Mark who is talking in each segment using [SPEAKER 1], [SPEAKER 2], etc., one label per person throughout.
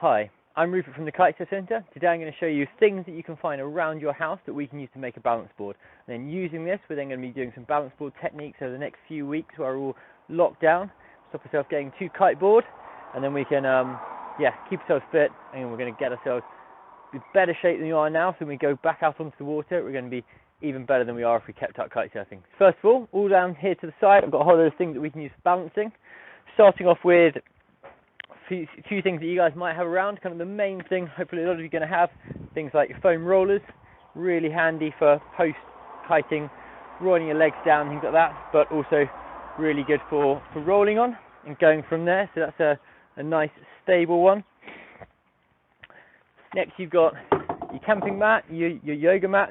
[SPEAKER 1] Hi, I'm Rupert from the Kitesurf Centre. Today I'm going to show you things that you can find around your house that we can use to make a balance board. And then using this, we're then going to be doing some balance board techniques over the next few weeks where we're all locked down, stop ourselves getting too kite bored, and then we can keep ourselves fit, and we're going to get ourselves in better shape than we are now, so when we go back out onto the water, we're going to be even better than we are if we kept up kite surfing. First of all down here to the side, I've got a whole lot of things that we can use for balancing. Starting off with a few things that you guys might have around. Kind of the main thing, hopefully a lot of you are going to have, things like your foam rollers, really handy for post kiting, rolling your legs down, things like that, but also really good for rolling on and going from there. So that's a nice stable one. Next you've got your camping mat, your yoga mat.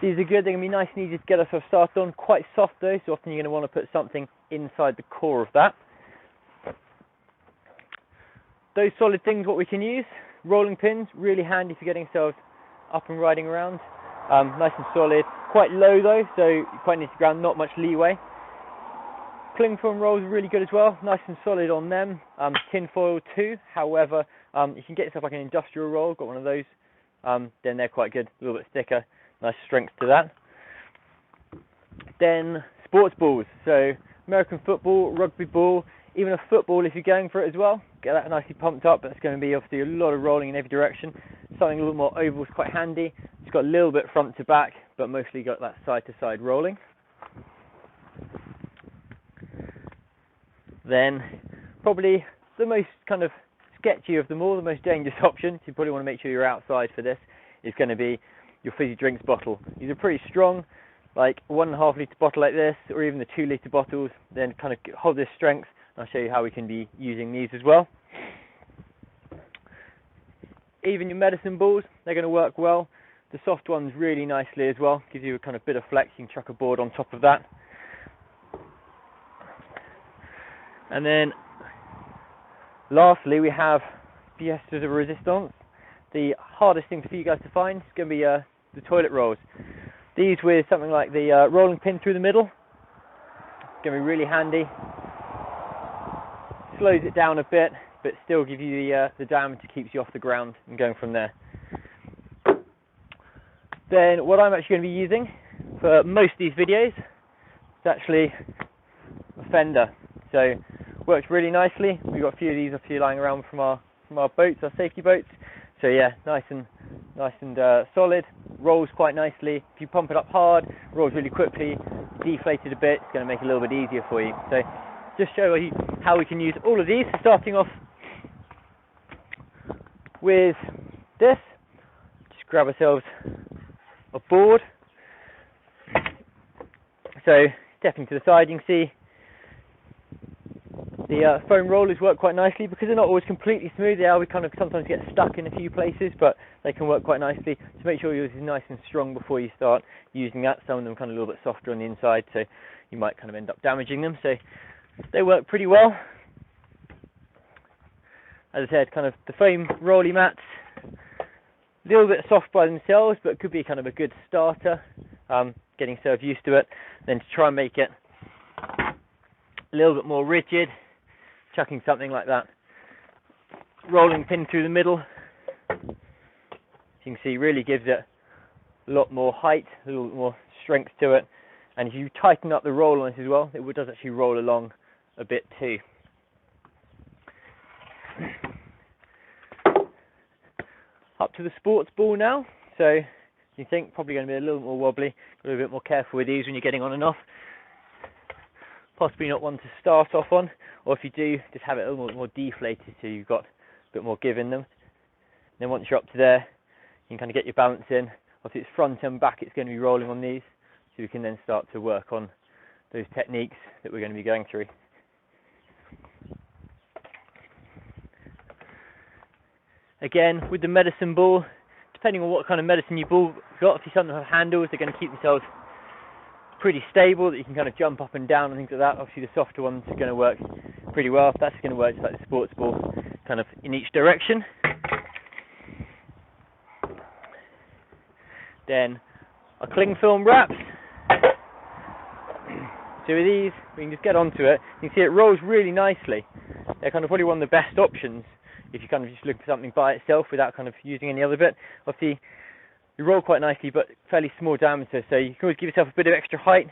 [SPEAKER 1] These are good, they're going to be nice and easy to get ourselves started on, quite soft though, so often you're going to want to put something inside the core of that. Those solid things, what we can use, rolling pins, really handy for getting ourselves up and riding around. Nice and solid, quite low though, so you quite need to ground, not much leeway. Cling film rolls are really good as well, nice and solid on them. Tin foil too, however, you can get yourself like an industrial roll, got one of those, then they're quite good, a little bit thicker, nice strength to that. Then sports balls, so American football, rugby ball, even a football if you're going for it as well. Get that nicely pumped up. That's going to be obviously a lot of rolling in every direction. Something a little more oval is quite handy. It's got a little bit front to back, but mostly got that side to side rolling. Then probably the most kind of sketchy of them all, the most dangerous option, so you probably want to make sure you're outside for this, is going to be your fizzy drinks bottle. These are pretty strong, like 1.5 litre bottle like this, or even the 2 litre bottles, then kind of hold this strength. I'll show you how we can be using these as well. Even your medicine balls, they're going to work well. The soft ones really nicely as well, gives you a kind of bit of flex. You can chuck a board on top of that. And then lastly we have pièces de résistance. The hardest thing for you guys to find is going to be the toilet rolls. These with something like the rolling pin through the middle, it's going to be really handy. Slows it down a bit, but still give you the diameter, keeps you off the ground and going from there. Then what I'm actually going to be using for most of these videos is actually a fender. So works really nicely. We've got a few of these lying around from our boats, our safety boats. So yeah, nice and solid. Rolls quite nicely. If you pump it up hard, rolls really quickly. Deflate it a bit, it's going to make it a little bit easier for you. So just show you how we can use all of these. Starting off with this, just grab ourselves a board. So stepping to the side, you can see the foam rollers work quite nicely because they're not always completely smooth. We kind of sometimes get stuck in a few places, but they can work quite nicely. So make sure yours is nice and strong before you start using that. Some of them kind of a little bit softer on the inside, so you might kind of end up damaging them. So they work pretty well. As I said, kind of the foam rolly mats, a little bit soft by themselves, but could be kind of a good starter, getting yourself used to it. Then to try and make it a little bit more rigid, chucking something like that rolling pin through the middle, as you can see, really gives it a lot more height, a little bit more strength to it. And if you tighten up the roll on this as well, it does actually roll along a bit too. Up to the sports ball now. So you think probably going to be a little more wobbly, got to be a bit more careful with these when you're getting on and off. Possibly not one to start off on, or if you do, just have it a little more deflated so you've got a bit more give in them. Then once you're up to there, you can kind of get your balance in. Obviously it's front and back, it's going to be rolling on these, so we can then start to work on those techniques that we're going to be going through. Again, with the medicine ball, depending on what kind of medicine you ball got, if you some have handles, they're going to keep themselves pretty stable, that you can kind of jump up and down and things like that. Obviously the softer ones are going to work pretty well. That's going to work just like the sports ball, kind of in each direction. Then our cling film wraps. So with these, we can just get onto it. You can see it rolls really nicely. They're kind of probably one of the best options if you're kind of just looking for something by itself without kind of using any other bit. Obviously, you roll quite nicely, but fairly small diameter, so you can always give yourself a bit of extra height.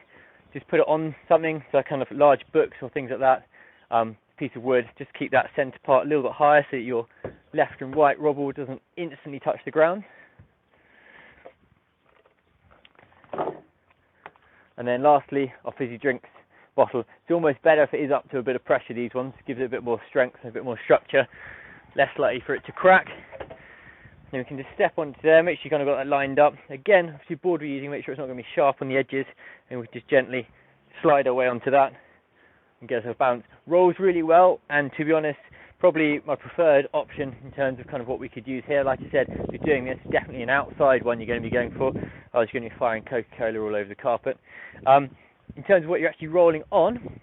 [SPEAKER 1] Just put it on something, so kind of large books or things like that. Piece of wood, just keep that centre part a little bit higher so that your left and right robble doesn't instantly touch the ground. And then lastly, our fizzy drinks bottle. It's almost better if it is up to a bit of pressure, these ones. Gives it a bit more strength and a bit more structure, less likely for it to crack. Then we can just step onto there, make sure you kind of got that lined up. Again, if your board we're using, make sure it's not going to be sharp on the edges, and we just gently slide our way onto that and get us a balance. Rolls really well, and to be honest, probably my preferred option in terms of kind of what we could use here. Like I said, if you're doing this, definitely an outside one you're going to be going for. I was going to be firing Coca-Cola all over the carpet. In terms of what you're actually rolling on,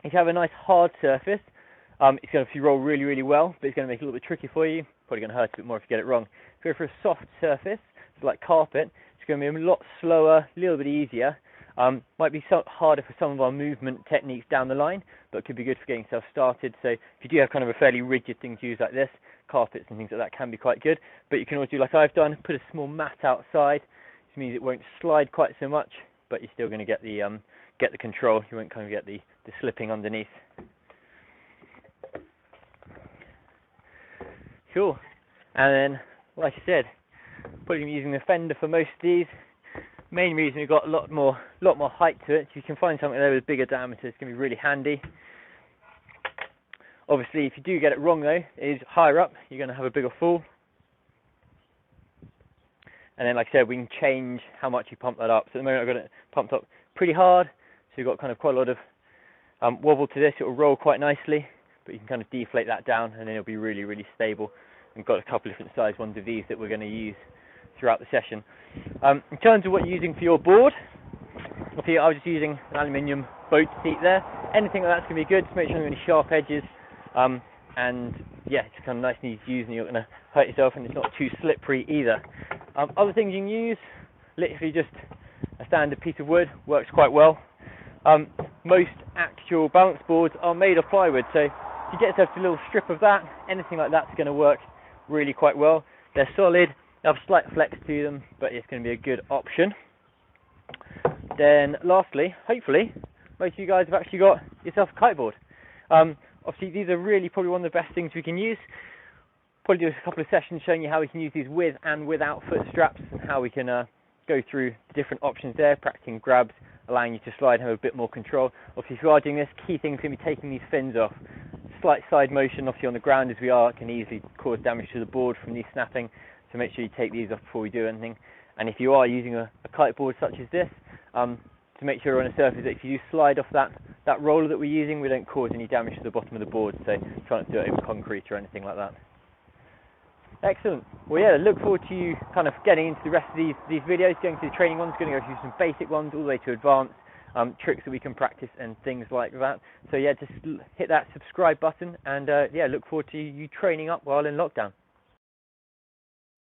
[SPEAKER 1] if you have a nice hard surface, it's going to roll really, really well, but it's going to make it a little bit tricky for you. Probably going to hurt a bit more if you get it wrong. If you go for a soft surface, so like carpet, it's going to be a lot slower, a little bit easier. Might be harder for some of our movement techniques down the line, but could be good for getting yourself started. So if you do have kind of a fairly rigid thing to use like this, carpets and things like that can be quite good. But you can always do like I've done, put a small mat outside. This means it won't slide quite so much, but you're still going to get the control. You won't kind of get the slipping underneath. Cool. And then, like I said, probably using the fender for most of these. Main reason we've got a lot more height to it. If you can find something there with bigger diameter, it's going to be really handy. Obviously, if you do get it wrong though, is higher up, you're going to have a bigger fall. And then, like I said, we can change how much you pump that up. So at the moment, I've got it pumped up pretty hard. So you've got kind of quite a lot of wobble to this. It will roll quite nicely, but you can kind of deflate that down, and then it'll be really, really stable. We've got a couple of different size ones of these that we're going to use throughout the session. In terms of what you're using for your board, up here I was just using an aluminium boat seat there. Anything like that's going to be good. Just make sure you don't have any sharp edges, and yeah, it's kind of nice and easy to use, and you're not going to hurt yourself, and it's not too slippery either. Other things you can use, literally just a standard piece of wood, works quite well. Most actual balance boards are made of plywood, so if you get yourself a little strip of that, anything like that's going to work really quite well. They're solid, they have slight flex to them, but it's going to be a good option. Then lastly, hopefully, most of you guys have actually got yourself a kiteboard. Obviously these are really probably one of the best things we can use. Probably do a couple of sessions showing you how we can use these with and without foot straps, and how we can go through the different options there, practicing grabs, allowing you to slide and have a bit more control. Obviously if you are doing this, key thing is going to be taking these fins off. Slight side motion, obviously on the ground as we are, can easily cause damage to the board from these snapping, so make sure you take these off before we do anything. And if you are using a kiteboard such as this, to make sure on a surface that if you do slide off that roller that we're using, we don't cause any damage to the bottom of the board, so try not to do it over concrete or anything like that. Excellent. Well, yeah, look forward to you kind of getting into the rest of these videos, going through the training ones, going to go through some basic ones all the way to advanced tricks that we can practice and things like that. So yeah, just hit that subscribe button, and yeah, look forward to you training up while in lockdown.